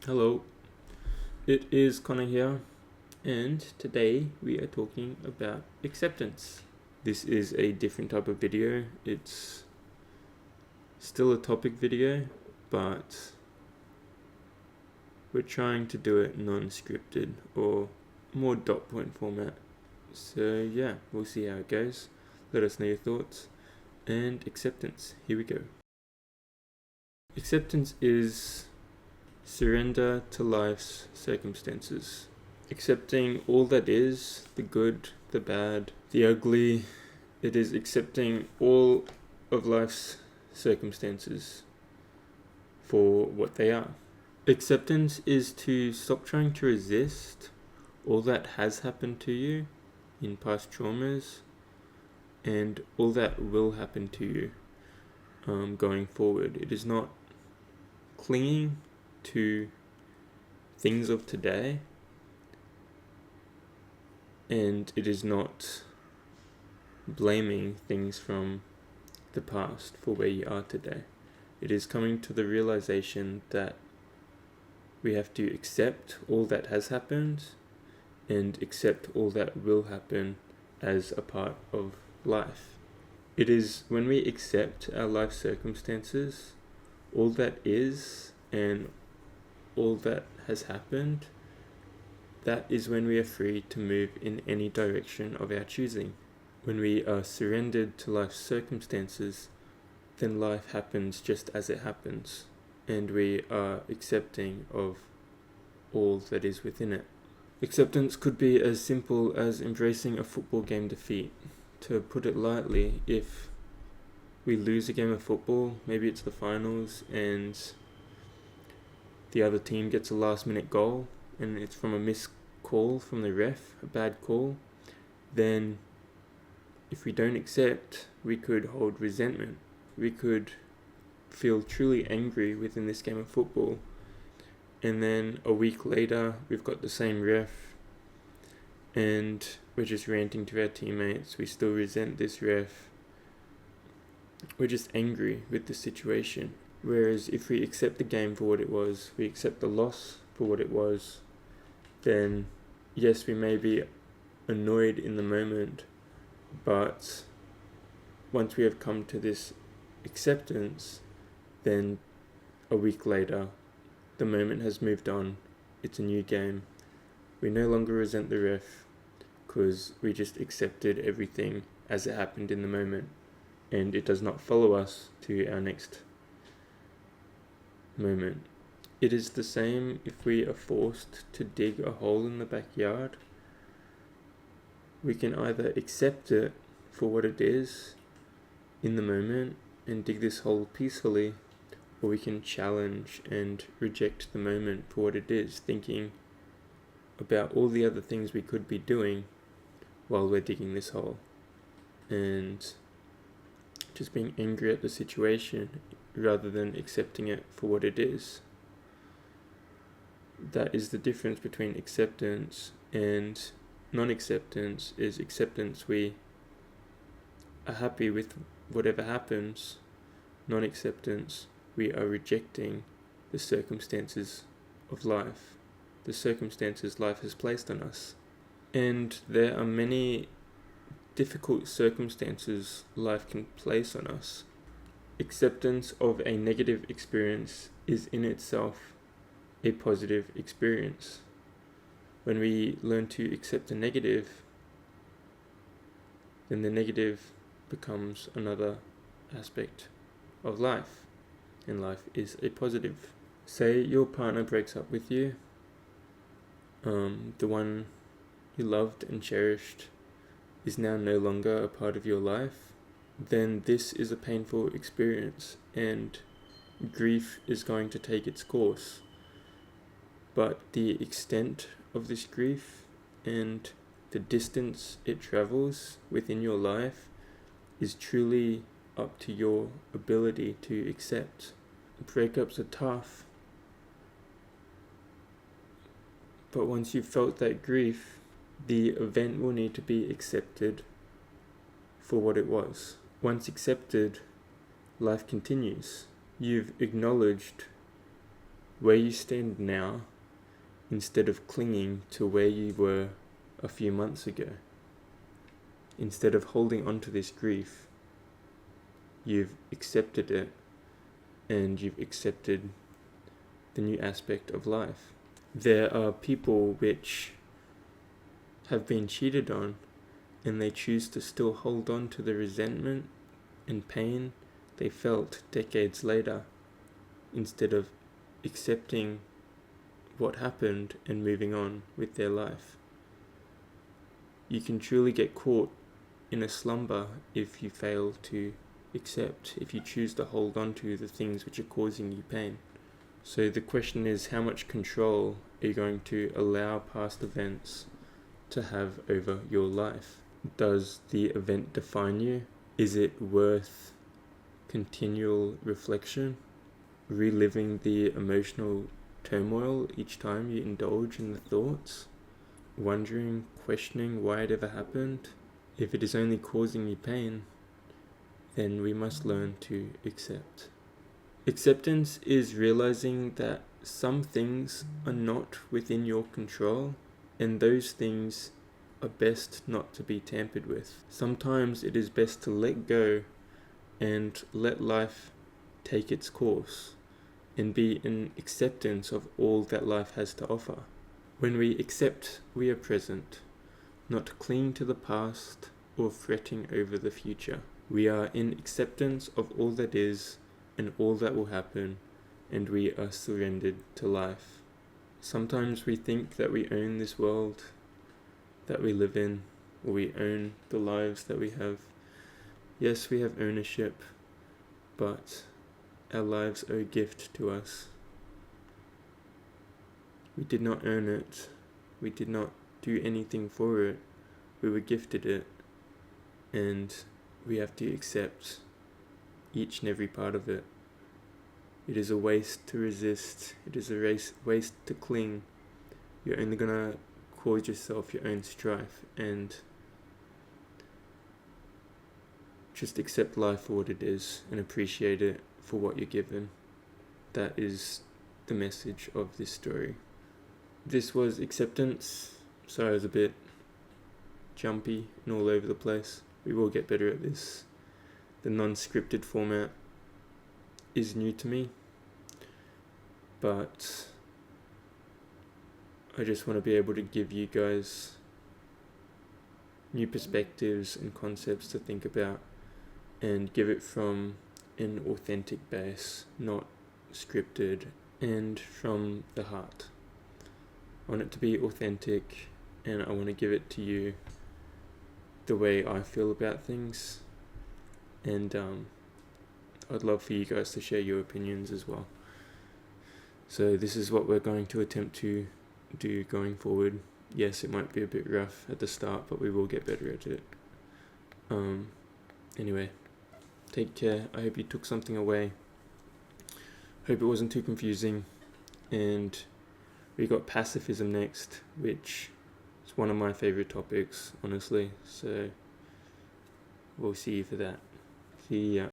Hello, it is Connor here, and today we are talking about acceptance. This is a different type of video. It's still a topic video, but we're trying to do it non-scripted or more dot point format. So yeah, we'll see how it goes. Let us know your thoughts. And acceptance, here we go. Acceptance is surrender to life's circumstances. Accepting all that is, the good, the bad, the ugly. It is accepting all of life's circumstances for what they are. Acceptance is to stop trying to resist all that has happened to you in past traumas and all that will happen to you going forward. It is not clinging to things of today, and it is not blaming things from the past for where you are today. It is coming to the realization that we have to accept all that has happened and accept all that will happen as a part of life. It is when we accept our life circumstances, all that is and all that has happened, that is when we are free to move in any direction of our choosing. When we are surrendered to life's circumstances, then life happens just as it happens, and we are accepting of all that is within it. Acceptance could be as simple as embracing a football game defeat. To put it lightly, if we lose a game of football, maybe it's the finals, and the other team gets a last-minute goal, and it's from a missed call from the ref, a bad call, then if we don't accept, we could hold resentment. We could feel truly angry within this game of football, and then a week later, we've got the same ref, and we're just ranting to our teammates. We still resent this ref. We're just angry with the situation. Whereas if we accept the game for what it was, we accept the loss for what it was, then yes, we may be annoyed in the moment, but once we have come to this acceptance, then a week later, the moment has moved on. It's a new game. We no longer resent the ref because we just accepted everything as it happened in the moment, and it does not follow us to our next moment. It is the same if we are forced to dig a hole in the backyard. We can either accept it for what it is in the moment and dig this hole peacefully, or we can challenge and reject the moment for what it is, thinking about all the other things we could be doing while we're digging this hole, and just being angry at the situation rather than accepting it for what it is. That is the difference between acceptance and non-acceptance. Is acceptance, we are happy with whatever happens. Non-acceptance, we are rejecting the circumstances of life, the circumstances life has placed on us. And there are many difficult circumstances life can place on us. Acceptance of a negative experience is in itself a positive experience. When we learn to accept a negative, then the negative becomes another aspect of life, and life is a positive. Say your partner breaks up with you, the one you loved and cherished is now no longer a part of your life, then this is a painful experience, and grief is going to take its course. But the extent of this grief and the distance it travels within your life is truly up to your ability to accept. Breakups are tough, but once you've felt that grief, the event will need to be accepted for what it was. Once accepted, life continues. You've acknowledged where you stand now instead of clinging to where you were a few months ago. Instead of holding on to this grief, you've accepted it, and you've accepted the new aspect of life. There are people which have been cheated on, and they choose to still hold on to the resentment and pain they felt decades later, instead of accepting what happened and moving on with their life. You can truly get caught in a slumber if you fail to accept, if you choose to hold on to the things which are causing you pain. So the question is, how much control are you going to allow past events to have over your life? Does the event define you? Is it worth continual reflection, reliving the emotional turmoil each time you indulge in the thoughts, wondering, questioning why it ever happened? If it is only causing you pain, then we must learn to accept. Acceptance is realizing that some things are not within your control, and those things are best not to be tampered with. Sometimes it is best to let go and let life take its course, and be in acceptance of all that life has to offer. When we accept, we are present, not clinging to the past or fretting over the future. We are in acceptance of all that is and all that will happen, and we are surrendered to life. Sometimes we think that we own this world that we live in, or we own the lives that we have. Yes, we have ownership, but our lives are a gift to us. We did not earn it. We did not do anything for it. We were gifted it, and we have to accept each and every part of it. It is a waste to resist. It is a waste to cling. You're only going to cause yourself your own strife, and just accept life for what it is and appreciate it for what you're given. That is the message of this story. This was acceptance. Sorry, I was a bit jumpy and all over the place. We will get better at this. The non-scripted format is new to me, but I just want to be able to give you guys new perspectives and concepts to think about, and give it from an authentic base, not scripted, and from the heart. I want it to be authentic, and I want to give it to you the way I feel about things, and I'd love for you guys to share your opinions as well. So this is what we're going to attempt to do going forward. Yes, it might be a bit rough at the start, but we will get better at it. Anyway, take care. I hope you took something away. Hope it wasn't too confusing. And we got pacifism next, which is one of my favorite topics, honestly. So we'll see you for that. See ya.